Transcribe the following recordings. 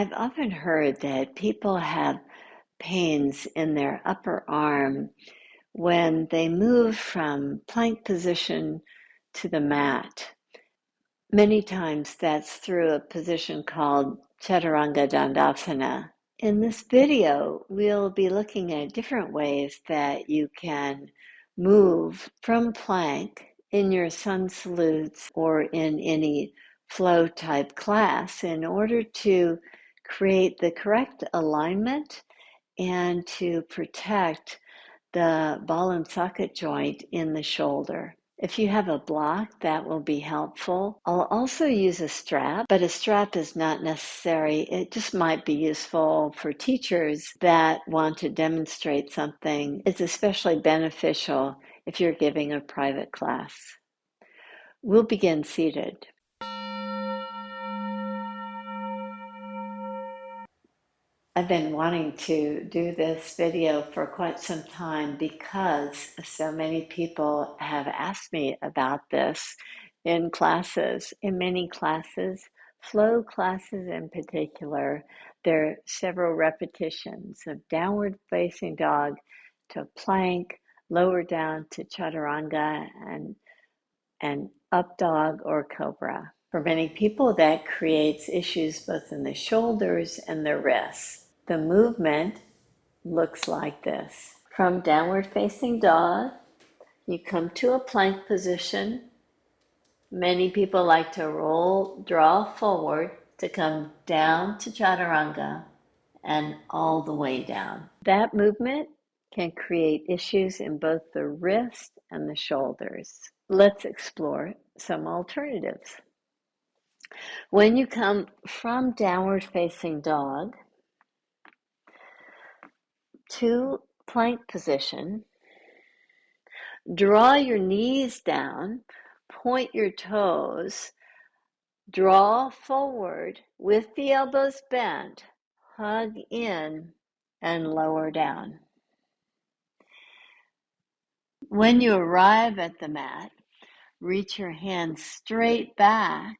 I've often heard that people have pains in their upper arm when they move from plank position to the mat. Many times that's through a position called Chaturanga Dandasana. In this video, we'll be looking at different ways that you can move from plank in your sun salutes or in any flow type class in order to create the correct alignment and to protect the ball and socket joint in the shoulder. If you have a block, that will be helpful. I'll also use a strap, but a strap is not necessary. It just might be useful for teachers that want to demonstrate something. It's especially beneficial if you're giving a private class. We'll begin seated. I've been wanting to do this video for quite some time because so many people have asked me about this in classes. In many classes, flow classes in particular, there are several repetitions of downward facing dog to plank, lower down to chaturanga, and up dog or cobra. For many people, that creates issues both in the shoulders and the wrists. The movement looks like this. From downward facing dog, you come to a plank position. Many people like to draw forward to come down to chaturanga and all the way down. That movement can create issues in both the wrist and the shoulders. Let's explore some alternatives. When you come from downward facing dog to plank position, draw your knees down, point your toes, draw forward with the elbows bent, hug in, and lower down. When you arrive at the mat, reach your hands straight back,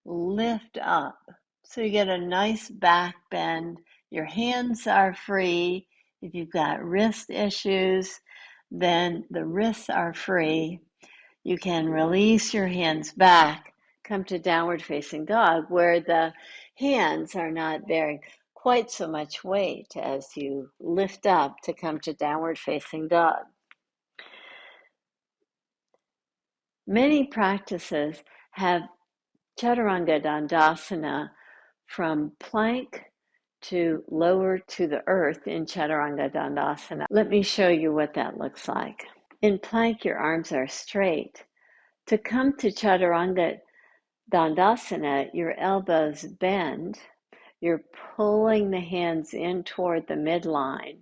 lift up. So you get a nice back bend. Your hands are free. If you've got wrist issues, then the wrists are free. You can release your hands back, come to downward facing dog, where the hands are not bearing quite so much weight as you lift up to come to downward facing dog. Many practices have Chaturanga Dandasana from plank to lower to the earth in Chaturanga Dandasana. Let me show you what that looks like. In plank, your arms are straight. To come to Chaturanga Dandasana, your elbows bend. You're pulling the hands in toward the midline.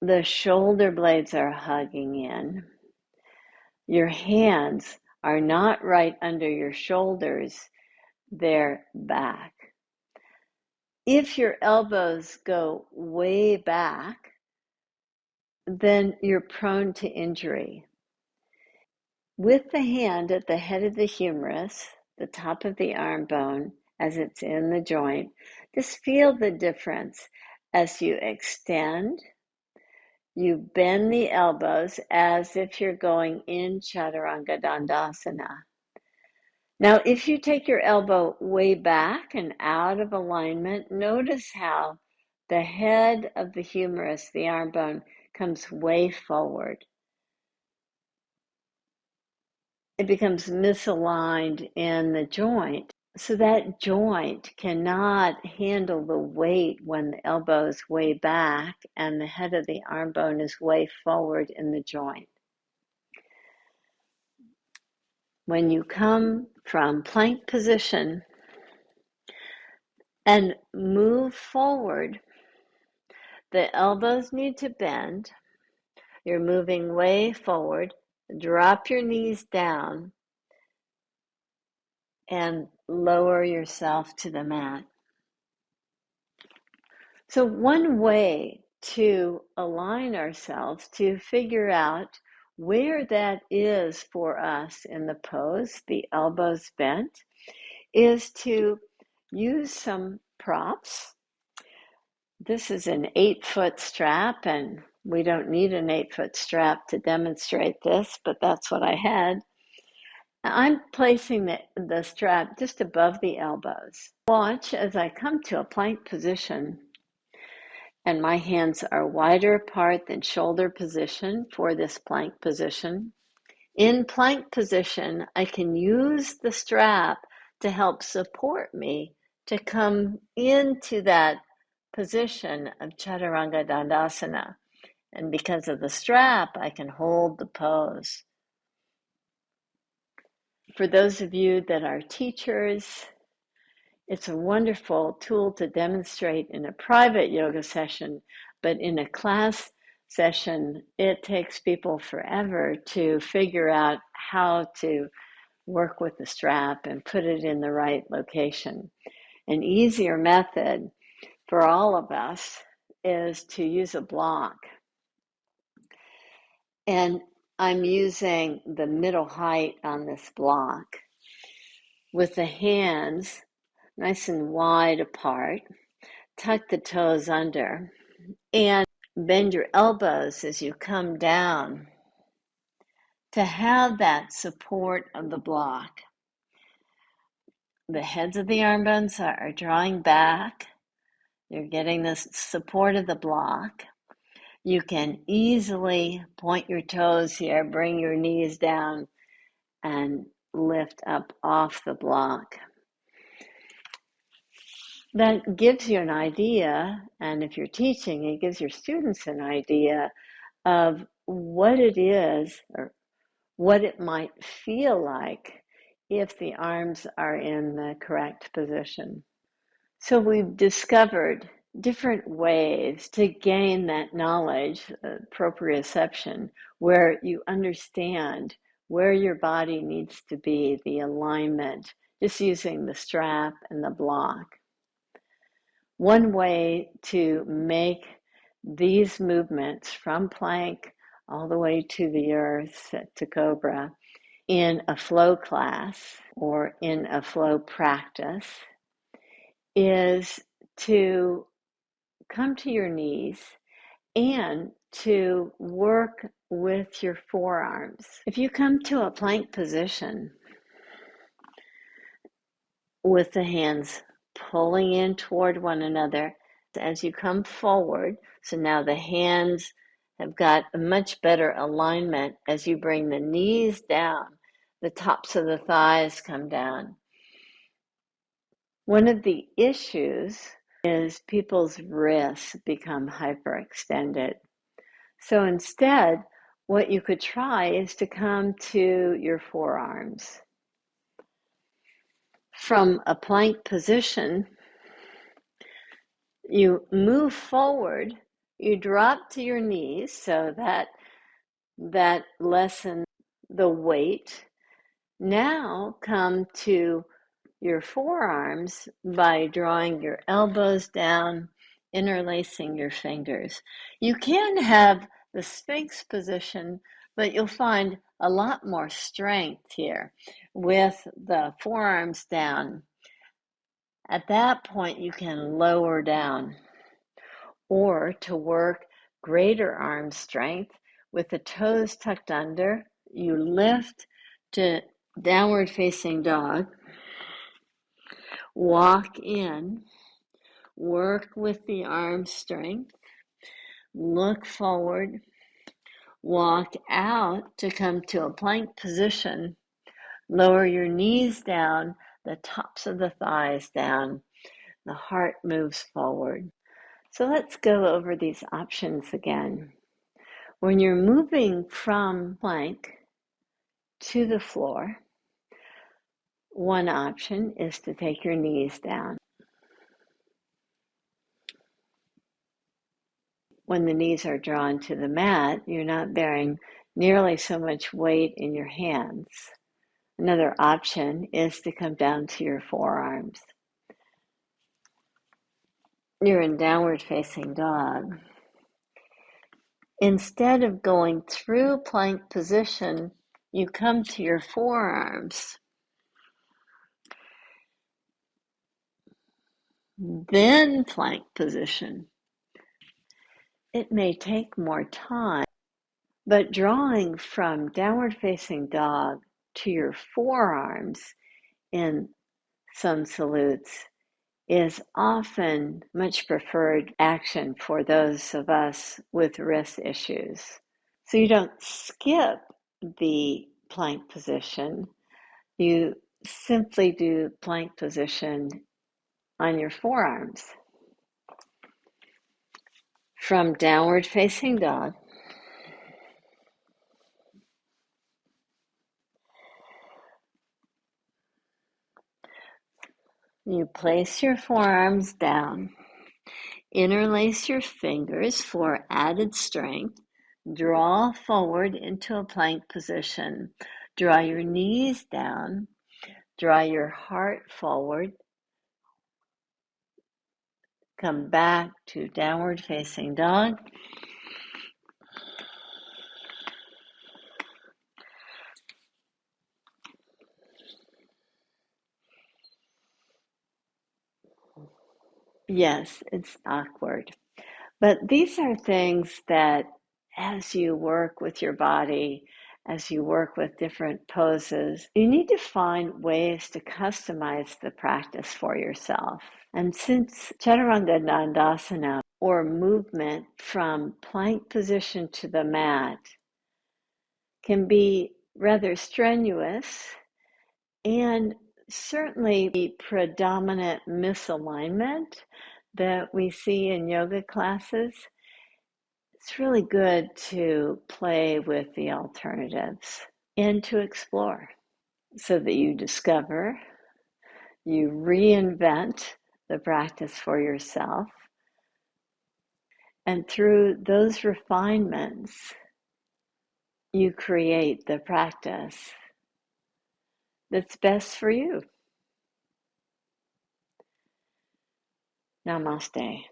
The shoulder blades are hugging in. Your hands are not right under your shoulders, they're back. If your elbows go way back, then you're prone to injury. With the hand at the head of the humerus, the top of the arm bone, as it's in the joint, just feel the difference as you extend. You bend the elbows as if you're going in Chaturanga Dandasana. Now, if you take your elbow way back and out of alignment, notice how the head of the humerus, the arm bone, comes way forward. It becomes misaligned in the joint. So that joint cannot handle the weight when the elbow is way back and the head of the arm bone is way forward in the joint. When you come from plank position and move forward, the elbows need to bend. You're moving way forward. Drop your knees down and lower yourself to the mat. So one way to align ourselves, to figure out where that is for us in the pose, the elbows bent, is to use some props. This is an 8-foot strap, and we don't need an 8-foot strap to demonstrate this, but that's what I had. I'm placing the strap just above the elbows. Watch as I come to a plank position, and my hands are wider apart than shoulder position for this plank position. In plank position, I can use the strap to help support me to come into that position of Chaturanga Dandasana. And because of the strap, I can hold the pose. For those of you that are teachers, it's a wonderful tool to demonstrate in a private yoga session, but in a class session, it takes people forever to figure out how to work with the strap and put it in the right location. An easier method for all of us is to use a block. And I'm using the middle height on this block with the hands nice and wide apart. Tuck the toes under and bend your elbows as you come down to have that support of the block. The heads of the arm bones are drawing back. You're getting the support of the block. You can easily point your toes here, bring your knees down, and lift up off the block. That gives you an idea, and if you're teaching, it gives your students an idea of what it is or what it might feel like if the arms are in the correct position. So we've discovered different ways to gain that knowledge, proprioception, where you understand where your body needs to be, the alignment, just using the strap and the block. One way to make these movements from plank all the way to the earth, to cobra, in a flow class or in a flow practice is to come to your knees and to work with your forearms. If you come to a plank position with the hands pulling in toward one another as you come forward, so now the hands have got a much better alignment as you bring the knees down, the tops of the thighs come down. One of the issues is people's wrists become hyperextended. So instead, what you could try is to come to your forearms. From a plank position, you move forward, you drop to your knees so that lessens the weight. Now come to your forearms by drawing your elbows down, interlacing your fingers. You can have the Sphinx position, but you'll find a lot more strength here with the forearms down. At that point, you can lower down, or to work greater arm strength with the toes tucked under, you lift to downward facing dog. Walk in, work with the arm strength, look forward, walk out to come to a plank position, lower your knees down, the tops of the thighs down, the heart moves forward. So let's go over these options again. When you're moving from plank to the floor, one option is to take your knees down. When the knees are drawn to the mat, you're not bearing nearly so much weight in your hands. Another option is to come down to your forearms. You're in downward facing dog. Instead of going through plank position, you come to your forearms. then plank position. It may take more time, but drawing from downward facing dog to your forearms in some salutes is often much preferred action for those of us with wrist issues. So you don't skip the plank position, you simply do plank position on your forearms. From downward facing dog, you place your forearms down, interlace your fingers for added strength, draw forward into a plank position, draw your knees down, draw your heart forward, come back to downward facing dog. Yes, it's awkward. But these are things that as you work with your body, as you work with different poses, you need to find ways to customize the practice for yourself. And since Chaturanga Dandasana, or movement from plank position to the mat, can be rather strenuous and certainly the predominant misalignment that we see in yoga classes, it's really good to play with the alternatives and to explore so that you discover, you reinvent the practice for yourself. And through those refinements, you create the practice that's best for you. Namaste.